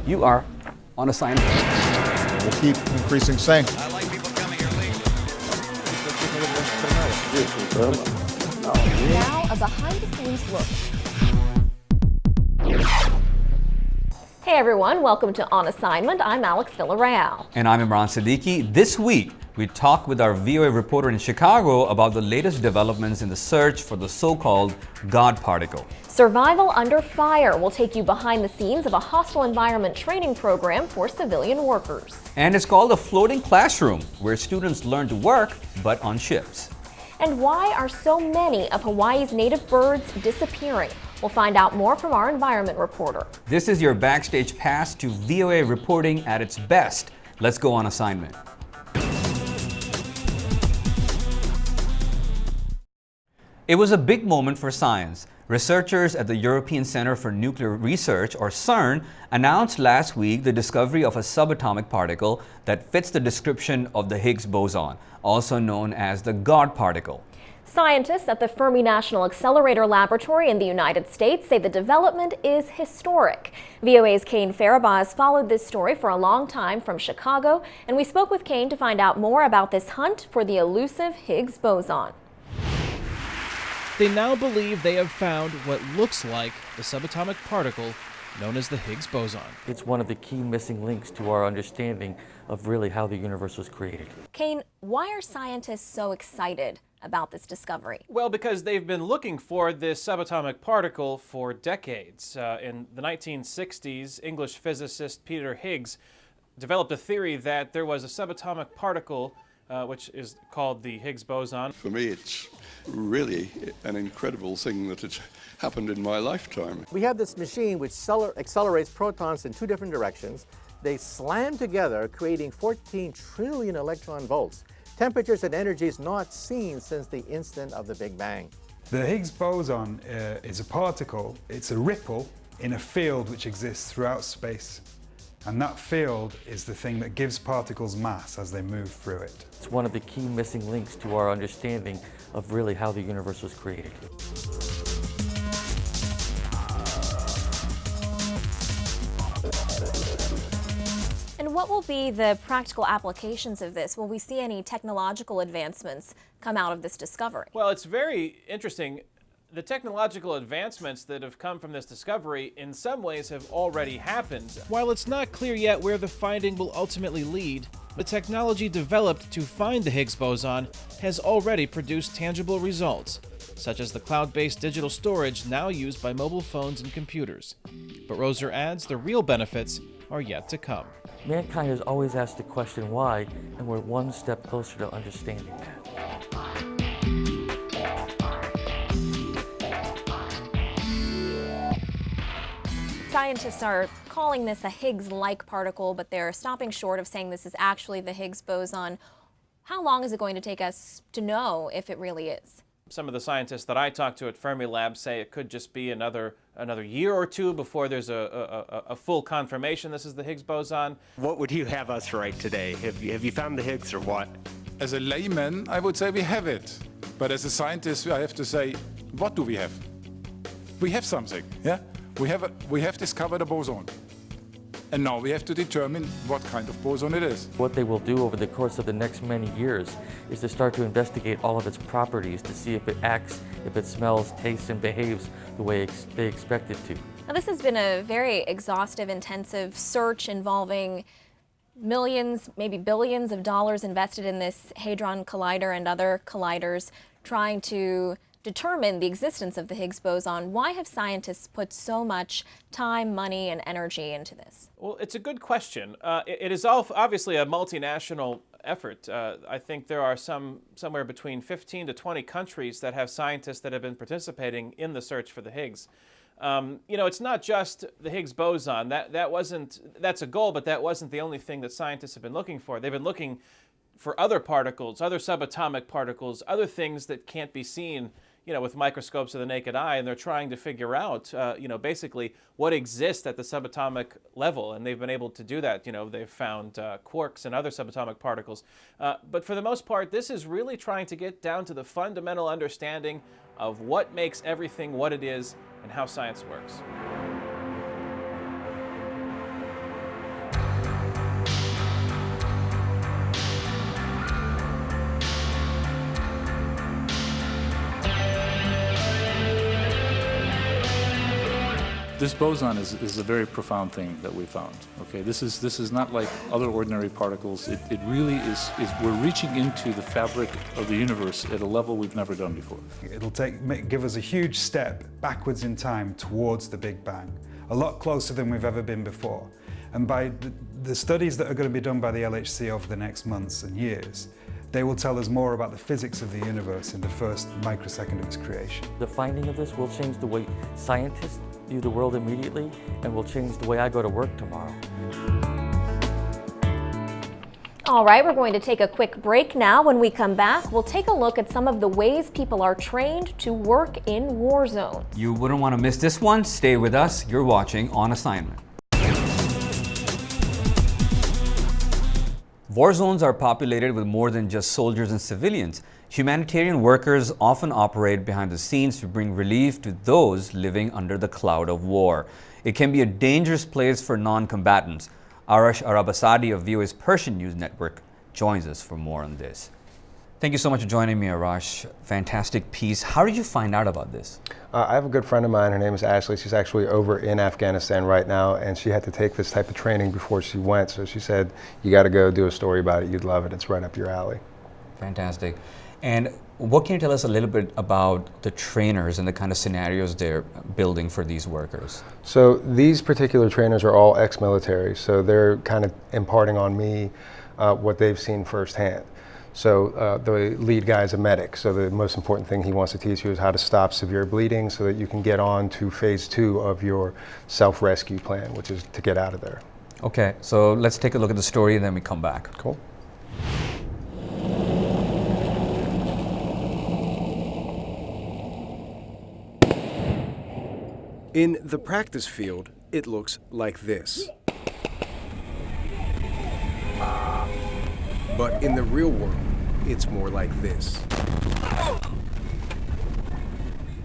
You are on assignment. We'll keep increasing sanctions. I like people coming here legally. Now, a behind-the-scenes look. Hey everyone, welcome to On Assignment. I'm Alex Villarreal. And I'm Imran Siddiqui. This week, we talk with our VOA reporter in Chicago about the latest developments in the search for the so-called God particle. Survival under fire will take you behind the scenes of a hostile environment training program for civilian workers. And it's called a floating classroom, where students learn to work, but on ships. And why are so many of Hawaii's native birds disappearing? We'll find out more from our environment reporter. This is your backstage pass to VOA reporting at its best. Let's go on assignment. It was a big moment for science. Researchers at the European Centre for Nuclear Research, or CERN, announced last week the discovery of a subatomic particle that fits the description of the Higgs boson, also known as the God particle. Scientists at the Fermi National Accelerator Laboratory in the United States say the development is historic. VOA's Kane Farabaugh has followed this story for a long time from Chicago, and we spoke with Kane to find out more about this hunt for the elusive Higgs boson. They now believe they have found what looks like the subatomic particle known as the Higgs boson. It's one of the key missing links to our understanding of really how the universe was created. Kane, why are scientists so excited about this discovery? Well, because they've been looking for this subatomic particle for decades. In the 1960s, English physicist Peter Higgs developed a theory that there was a subatomic particle which is called the Higgs boson. For me, it's really an incredible thing that it's happened in my lifetime. We have this machine which accelerates protons in two different directions. They slam together, creating 14 trillion electron volts. Temperatures and energies not seen since the instant of the Big Bang. The Higgs boson is a particle. It's a ripple in a field which exists throughout space. And that field is the thing that gives particles mass as they move through it. It's one of the key missing links to our understanding of really how the universe was created. And what will be the practical applications of this? Will we see any technological advancements come out of this discovery? Well, it's very interesting. The technological advancements that have come from this discovery in some ways have already happened. While it's not clear yet where the finding will ultimately lead, the technology developed to find the Higgs boson has already produced tangible results, such as the cloud-based digital storage now used by mobile phones and computers. But Roser adds the real benefits are yet to come. Mankind has always asked the question why, and we're one step closer to understanding that. Scientists are calling this a Higgs-like particle, but they're stopping short of saying this is actually the Higgs boson. How long is it going to take us to know if it really is? Some of the scientists that I talked to at Fermilab say it could just be another year or two before there's a full confirmation this is the Higgs boson. What would you have us write today? Have you found the Higgs or what? As a layman, I would say we have it. But as a scientist, I have to say, what do we have? We have something, yeah? We have discovered a boson. And now we have to determine what kind of boson it is. What they will do over the course of the next many years is to start to investigate all of its properties to see if it acts, if it smells, tastes, and behaves the way they expect it to. Now, this has been a very exhaustive, intensive search involving millions, maybe billions of dollars invested in this Hadron Collider and other colliders, trying to determine the existence of the Higgs boson. Why have scientists put so much time, money, and energy into this? Well, it's a good question. It is obviously a multinational effort. I think there are somewhere between 15 to 20 countries that have scientists that have been participating in the search for the Higgs. You know, it's not just the Higgs boson. That's a goal, but that wasn't the only thing that scientists have been looking for. They've been looking for other particles, other subatomic particles, other things that can't be seen, you know, with microscopes of the naked eye, and they're trying to figure out, you know, basically what exists at the subatomic level, and they've been able to do that. You know, they've found quarks and other subatomic particles. But for the most part, this is really trying to get down to the fundamental understanding of what makes everything what it is and how science works. This boson is a very profound thing that we found. Okay, this is not like other ordinary particles. It really is we're reaching into the fabric of the universe at a level we've never done before. It'll give us a huge step backwards in time towards the Big Bang, a lot closer than we've ever been before. And by the studies that are going to be done by the LHC over the next months and years, they will tell us more about the physics of the universe in the first microsecond of its creation. The finding of this will change the way scientists view the world immediately and will change the way I go to work tomorrow. All right, we're going to take a quick break now. When we come back, we'll take a look at some of the ways people are trained to work in war zones. You wouldn't want to miss this one. Stay with us. You're watching On Assignment. War zones are populated with more than just soldiers and civilians. Humanitarian workers often operate behind the scenes to bring relief to those living under the cloud of war. It can be a dangerous place for non-combatants. Arash Arabasadi of VOA's Persian News Network joins us for more on this. Thank you so much for joining me, Arash. Fantastic piece. How did you find out about this? I have a good friend of mine. Her name is Ashley. She's actually over in Afghanistan right now, and she had to take this type of training before she went. So she said, you got to go do a story about it. You'd love it. It's right up your alley. Fantastic. And what can you tell us a little bit about the trainers and the kind of scenarios they're building for these workers? So these particular trainers are all ex-military. So they're kind of imparting on me what they've seen firsthand. So the lead guy is a medic, so the most important thing he wants to teach you is how to stop severe bleeding so that you can get on to phase 2 of your self-rescue plan, which is to get out of there. Okay, so let's take a look at the story and then we come back. Cool. In the practice field, it looks like this. But in the real world, it's more like this.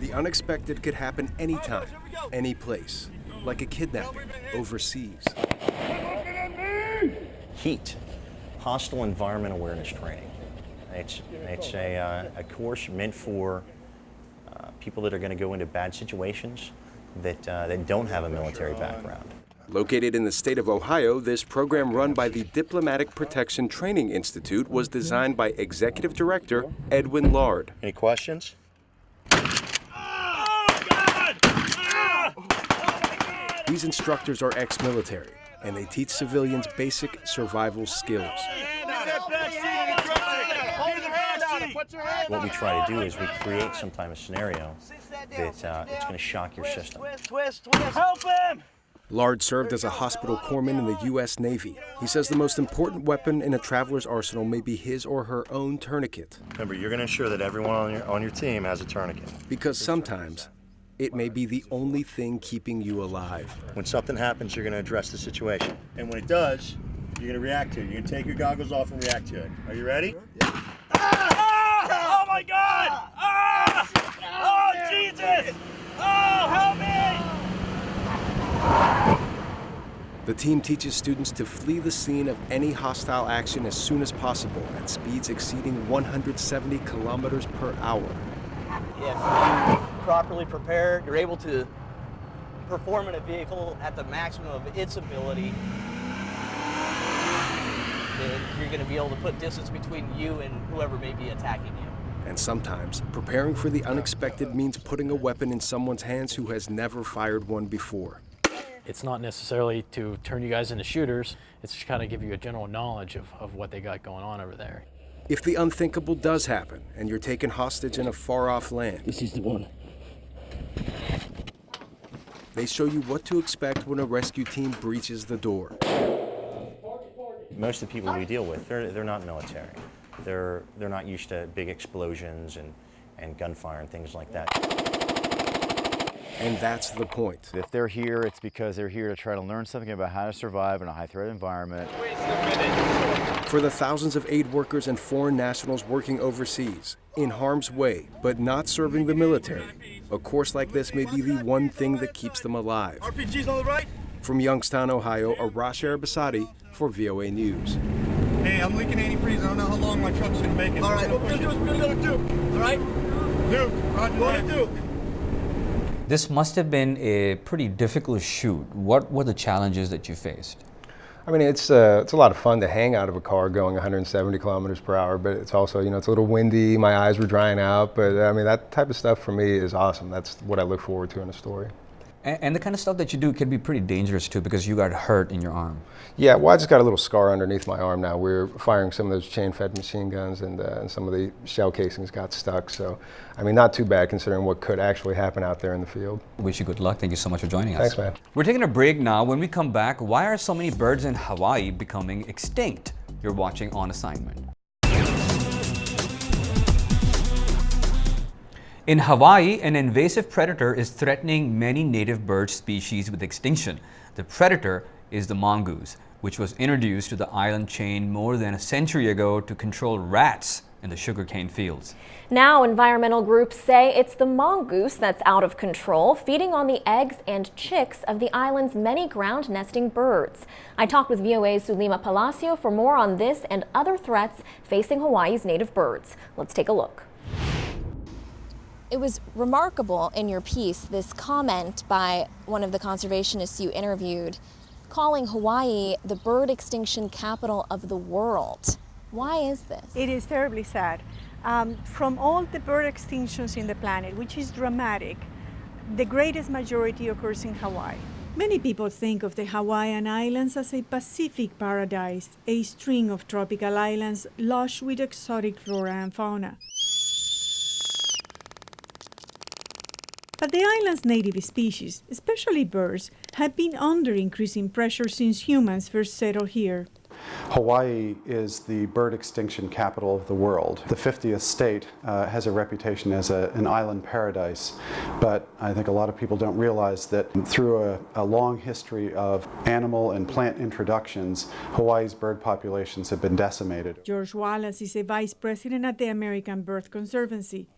The unexpected could happen anytime, any place, like a kidnapping overseas. HEAT, Hostile Environment Awareness Training. It's a course meant for people that are going to go into bad situations that don't have a military background. Located in the state of Ohio, this program run by the Diplomatic Protection Training Institute was designed by Executive Director Edwin Lard. Any questions? These instructors are ex-military, and they teach civilians basic survival skills. What we try to do is we create some type of scenario that it's going to shock your system. Help him! Lard served as a hospital corpsman in the U.S. Navy. He says the most important weapon in a traveler's arsenal may be his or her own tourniquet. Remember, you're going to ensure that everyone on your team has a tourniquet. Because sometimes it may be the only thing keeping you alive. When something happens, you're going to address the situation. And when it does, you're going to react to it. You're going to take your goggles off and react to it. Are you ready? Yeah. Ah! Oh my God! Ah! Oh Jesus! Oh, help me! The team teaches students to flee the scene of any hostile action as soon as possible at speeds exceeding 170 kilometers per hour. If you properly prepare, you're able to perform in a vehicle at the maximum of its ability. Then you're going to be able to put distance between you and whoever may be attacking you. And sometimes, preparing for the unexpected means putting a weapon in someone's hands who has never fired one before. It's not necessarily to turn you guys into shooters, it's to kind of give you a general knowledge of what they got going on over there. If the unthinkable does happen, and you're taken hostage in a far-off land, this is the one. They show you what to expect when a rescue team breaches the door. Most of the people we deal with, they're not military. They're not used to big explosions and gunfire and things like that. And that's the point. If they're here, it's because they're here to try to learn something about how to survive in a high-threat environment. For the thousands of aid workers and foreign nationals working overseas, in harm's way, but not serving the military, a course like this may be the one thing that keeps them alive. RPG's on the right. From Youngstown, Ohio, Arash Arabasadi for VOA News. Hey, I'm leaking antifreeze. I don't know how long my truck's gonna make it. All right, we're gonna do. All right? Duke, roger that. Duke. This must have been a pretty difficult shoot. What were the challenges that you faced? I mean, it's a lot of fun to hang out of a car going 170 kilometers per hour, but it's also, you know, it's a little windy, my eyes were drying out, but I mean, that type of stuff for me is awesome. That's what I look forward to in a story. And the kind of stuff that you do can be pretty dangerous too, because you got hurt in your arm. Yeah, well, I just got a little scar underneath my arm now. We're firing some of those chain-fed machine guns, and some of the shell casings got stuck. So, I mean, not too bad considering what could actually happen out there in the field. Wish you good luck. Thank you so much for joining us. Thanks, man. We're taking a break now. When we come back, why are so many birds in Hawaii becoming extinct? You're watching On Assignment. In Hawaii, an invasive predator is threatening many native bird species with extinction. The predator is the mongoose, which was introduced to the island chain more than a century ago to control rats in the sugarcane fields. Now, environmental groups say it's the mongoose that's out of control, feeding on the eggs and chicks of the island's many ground nesting birds. I talked with VOA's Zulima Palacio for more on this and other threats facing Hawaii's native birds. Let's take a look. It was remarkable in your piece, this comment by one of the conservationists you interviewed, calling Hawaii the bird extinction capital of the world. Why is this? It is terribly sad. From all the bird extinctions in the planet, which is dramatic, the greatest majority occurs in Hawaii. Many people think of the Hawaiian Islands as a Pacific paradise, a string of tropical islands lush with exotic flora and fauna. But the island's native species, especially birds, have been under increasing pressure since humans first settled here. Hawaii is the bird extinction capital of the world. The 50th state has a reputation as an island paradise, but I think a lot of people don't realize that through a long history of animal and plant introductions, Hawaii's bird populations have been decimated. George Wallace is a vice president at the American Bird Conservancy.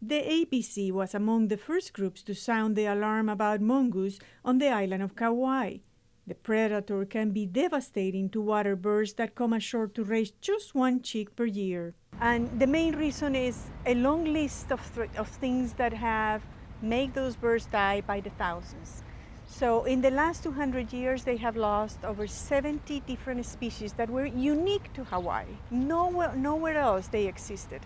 The ABC was among the first groups to sound the alarm about mongoose on the island of Kauai. The predator can be devastating to water birds that come ashore to raise just one chick per year. And the main reason is a long list of things that have made those birds die by the thousands. So in the last 200 years, they have lost over 70 different species that were unique to Hawaii. Nowhere else they existed.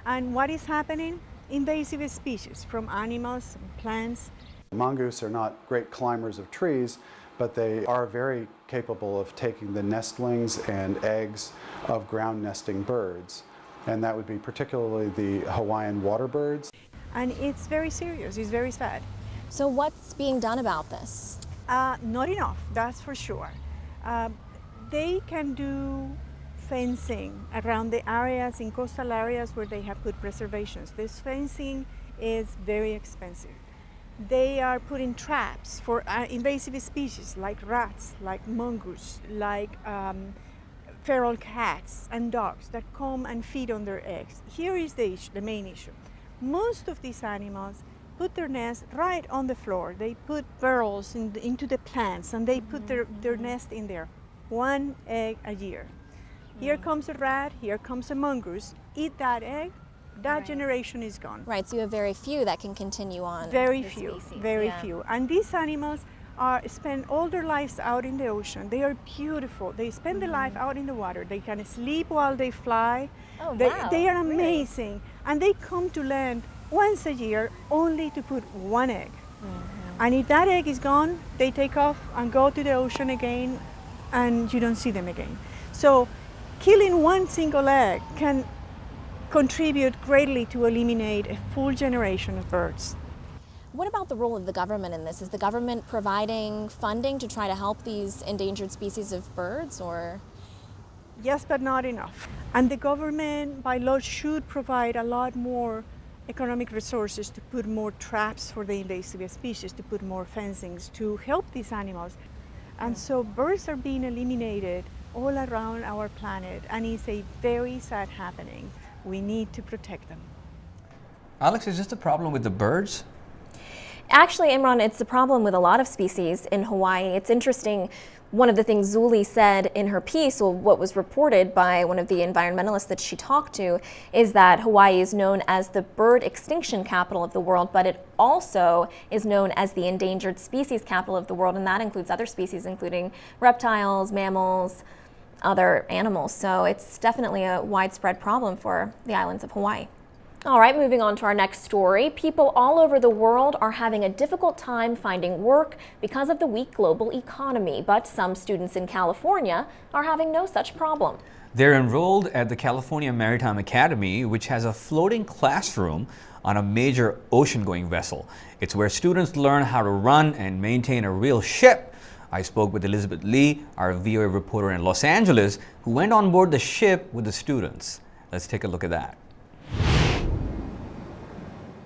And what is happening? Invasive species from animals and plants. Mongoose are not great climbers of trees, but they are very capable of taking the nestlings and eggs of ground nesting birds. And that would be particularly the Hawaiian water birds. And it's very serious, it's very sad. So what's being done about this? Not enough, that's for sure. They can do fencing around the areas, in coastal areas where they have good preservations. This fencing is very expensive. They are putting traps for invasive species like rats, like mongoose, like feral cats and dogs that come and feed on their eggs. Here is the main issue. Most of these animals put their nest right on the floor. They put burrows into the plants and they put their nest in there. One egg a year. Here comes a rat, here comes a mongoose, eat that egg, that generation is gone. Right, so you have very few that can continue on. Very few, very few. And these animals spend all their lives out in the ocean. They are beautiful. They spend their life out in the water. They can sleep while they fly. Oh, wow. They are amazing. Really? And they come to land once a year only to put one egg. And if that egg is gone, they take off and go to the ocean again and you don't see them again. So killing one single egg can contribute greatly to eliminate a full generation of birds. What about the role of the government in this? Is the government providing funding to try to help these endangered species of birds, or? Yes, but not enough. And the government, by law, should provide a lot more economic resources to put more traps for the invasive species, to put more fencings, to help these animals. And so birds are being eliminated all around our planet, and it's a very sad happening. We need to protect them. Alex, is this the problem with the birds? Actually, Imran, it's a problem with a lot of species in Hawaii. It's interesting. One of the things Zuli said in her piece, or what was reported by one of the environmentalists that she talked to, is that Hawaii is known as the bird extinction capital of the world, but it also is known as the endangered species capital of the world, and that includes other species, including reptiles, mammals, other animals. So it's definitely a widespread problem for the islands of Hawaii. All right, moving on to our next story. People all over the world are having a difficult time finding work because of the weak global economy, but some students in California are having no such problem. They're enrolled at the California Maritime Academy, which has a floating classroom on a major ocean-going vessel. It's where students learn how to run and maintain a real ship. I spoke with Elizabeth Lee, our VOA reporter in Los Angeles, who went on board the ship with the students. Let's take a look at that.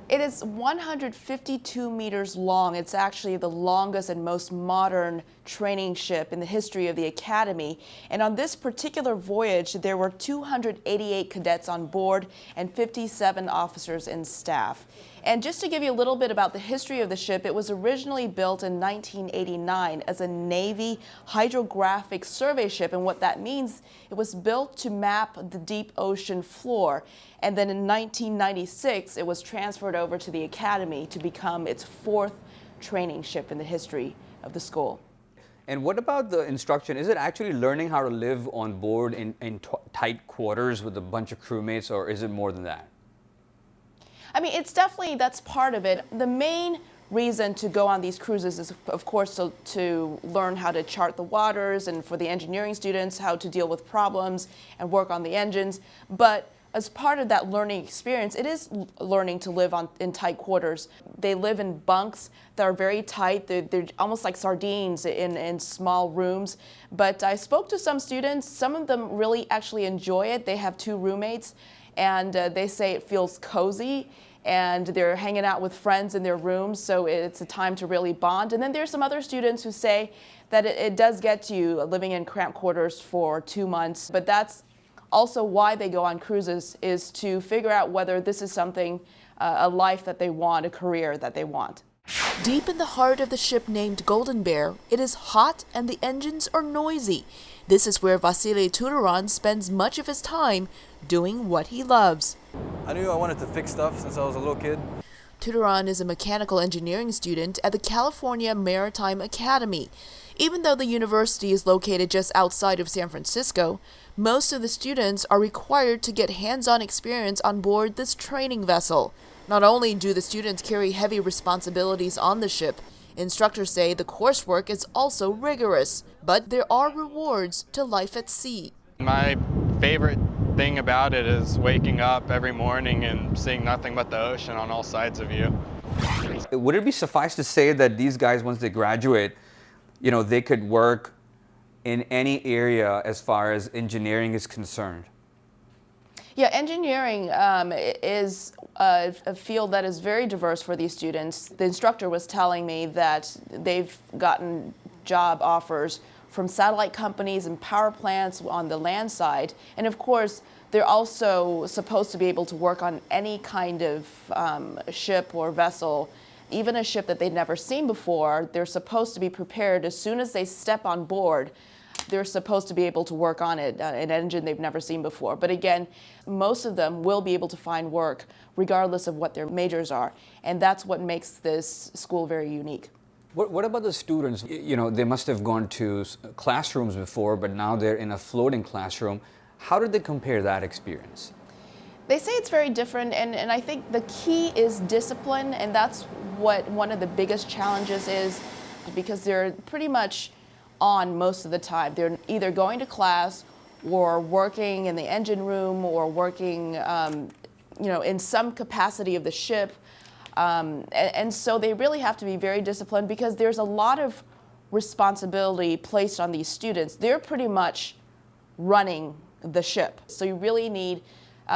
It is 152 meters long. It's actually the longest and most modern training ship in the history of the Academy. And on this particular voyage, there were 288 cadets on board and 57 officers and staff. And just to give you a little bit about the history of the ship, it was originally built in 1989 as a Navy hydrographic survey ship. And what that means, it was built to map the deep ocean floor. And then in 1996, it was transferred over to the Academy to become its fourth training ship in the history of the school. And what about the instruction? Is it actually learning how to live on board in tight quarters with a bunch of crewmates, or is it more than that? I mean, it's definitely, that's part of it. The main reason to go on these cruises is, of course, to learn how to chart the waters, and for the engineering students, how to deal with problems and work on the engines. But as part of that learning experience, it is learning to live in tight quarters. They live in bunks that are very tight. They're almost like sardines in small rooms. But I spoke to some students. Some of them really actually enjoy it. They have 2 roommates, and they say it feels cozy, and they're hanging out with friends in their rooms, so it's a time to really bond. And then there's some other students who say that it does get to you living in cramped quarters for 2 months, but that's also why they go on cruises, is to figure out whether this is something, a life that they want, a career that they want. Deep in the heart of the ship named Golden Bear, it is hot and the engines are noisy. This is where Vasily Tudoran spends much of his time doing what he loves. I knew I wanted to fix stuff since I was a little kid. Tudoran is a mechanical engineering student at the California Maritime Academy. Even though the university is located just outside of San Francisco, most of the students are required to get hands-on experience on board this training vessel. Not only do the students carry heavy responsibilities on the ship, instructors say the coursework is also rigorous, but there are rewards to life at sea. My favorite thing about it is waking up every morning and seeing nothing but the ocean on all sides of you. Would it be suffice to say that these guys, once they graduate, they could work in any area as far as engineering is concerned? Yeah, engineering is a field that is very diverse for these students. The instructor was telling me that they've gotten job offers from satellite companies and power plants on the land side. And of course, they're also supposed to be able to work on any kind of ship or vessel, even a ship that they've never seen before. They're supposed to be prepared as soon as they step on board. They're supposed to be able to work on it, an engine they've never seen before. But again, most of them will be able to find work regardless of what their majors are. And that's what makes this school very unique. What about the students? They must have gone to classrooms before, but now they're in a floating classroom. How did they compare that experience? They say it's very different, and I think the key is discipline, and that's what one of the biggest challenges is, because they're pretty much on most of the time. They're either going to class or working in the engine room or working in some capacity of the ship. And so they really have to be very disciplined, because there's a lot of responsibility placed on these students. They're pretty much running the ship. So you really need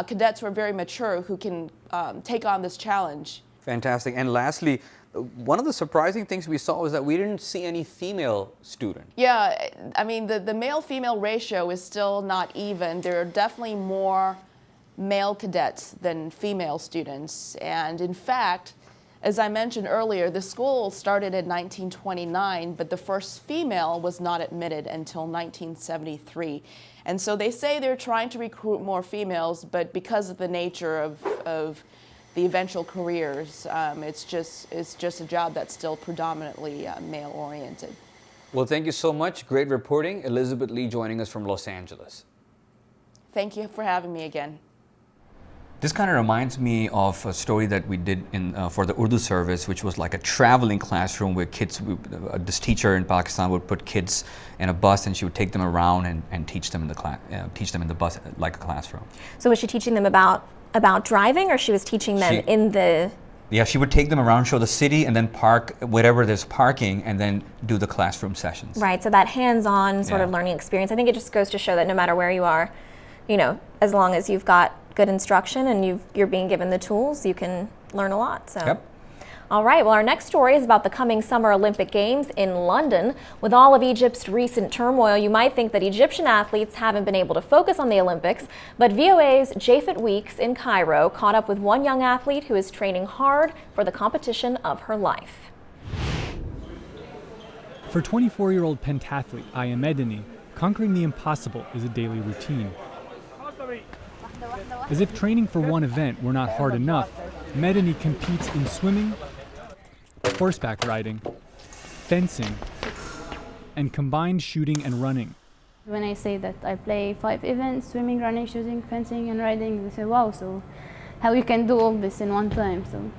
cadets who are very mature who can take on this challenge. Fantastic. And lastly, one of the surprising things we saw was that we didn't see any female student. Yeah, I mean, the male-female ratio is still not even. There are definitely more male cadets than female students. And in fact, As I mentioned earlier, the school started in 1929, but the first female was not admitted until 1973. And so they say they're trying to recruit more females, but because of the nature of the eventual careers, it's just a job that's still predominantly male-oriented. Well, thank you so much. Great reporting. Elizabeth Lee joining us from Los Angeles. Thank you for having me again. This kind of reminds me of a story that we did for the Urdu service, which was like a traveling classroom where kids, this teacher in Pakistan would put kids in a bus and she would take them around and teach them in the bus like a classroom. So was she teaching them about driving, or she was teaching them in the... Yeah, she would take them around, show the city, and then park wherever there's parking, and then do the classroom sessions. Right, so that hands-on sort of learning experience. I think it just goes to show that no matter where you are, you know, as long as you've got good instruction and you're being given the tools, you can learn a lot. So. Yep. All right, well, our next story is about the coming Summer Olympic Games in London. With all of Egypt's recent turmoil, you might think that Egyptian athletes haven't been able to focus on the Olympics, but VOA's Japhet Weeks in Cairo caught up with one young athlete who is training hard for the competition of her life. For 24-year-old pentathlete Aya Medani, conquering the impossible is a daily routine. As if training for one event were not hard enough, Medani competes in swimming, horseback riding, fencing, and combined shooting and running. When I say that I play 5 events, swimming, running, shooting, fencing, and riding, they say, wow, so how you can do all this in one time? So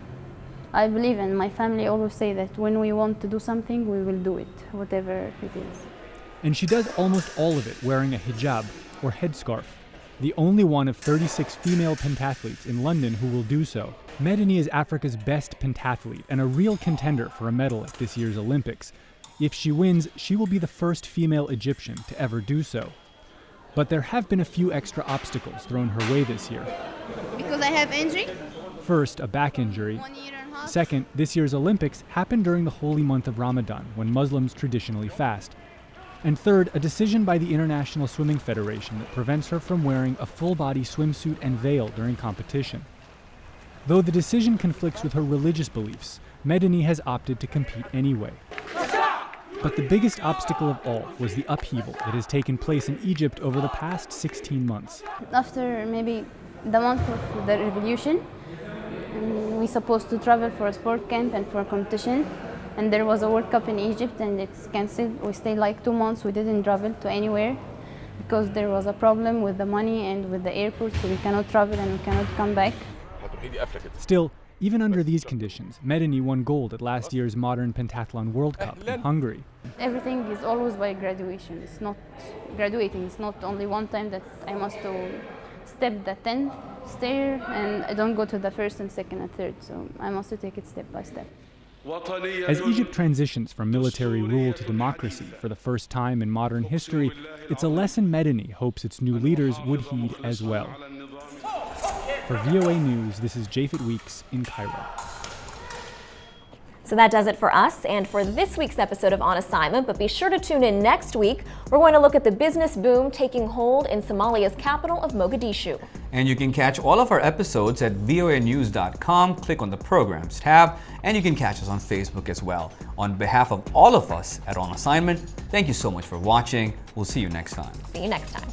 I believe, and my family always say that when we want to do something, we will do it, whatever it is. And she does almost all of it wearing a hijab, or headscarf, the only one of 36 female pentathletes in London who will do so. Medani is Africa's best pentathlete and a real contender for a medal at this year's Olympics. If she wins, she will be the first female Egyptian to ever do so. But there have been a few extra obstacles thrown her way this year. Because I have injury? First, a back injury. Second, this year's Olympics happened during the holy month of Ramadan, when Muslims traditionally fast. And third, a decision by the International Swimming Federation that prevents her from wearing a full-body swimsuit and veil during competition. Though the decision conflicts with her religious beliefs, Medani has opted to compete anyway. But the biggest obstacle of all was the upheaval that has taken place in Egypt over the past 16 months. After maybe the month of the revolution, we supposed to travel for a sport camp and for a competition. And there was a World Cup in Egypt and it's cancelled. We stayed like 2 months, we didn't travel to anywhere because there was a problem with the money and with the airport, so we cannot travel and we cannot come back. Still, even under these conditions, Medani won gold at last year's Modern Pentathlon World Cup in Hungary. Everything is always by graduation. It's not graduating, it's not only one time that I must step the 10th stair and I don't go to the first and second and third, so I must take it step by step. As Egypt transitions from military rule to democracy for the first time in modern history, it's a lesson Medani hopes its new leaders would heed as well. For VOA News, this is Japhet Weeks in Cairo. So that does it for us and for this week's episode of On Assignment, but be sure to tune in next week. We're going to look at the business boom taking hold in Somalia's capital of Mogadishu. And you can catch all of our episodes at voanews.com. Click on the Programs tab, and you can catch us on Facebook as well. On behalf of all of us at On Assignment, thank you so much for watching. We'll see you next time. See you next time.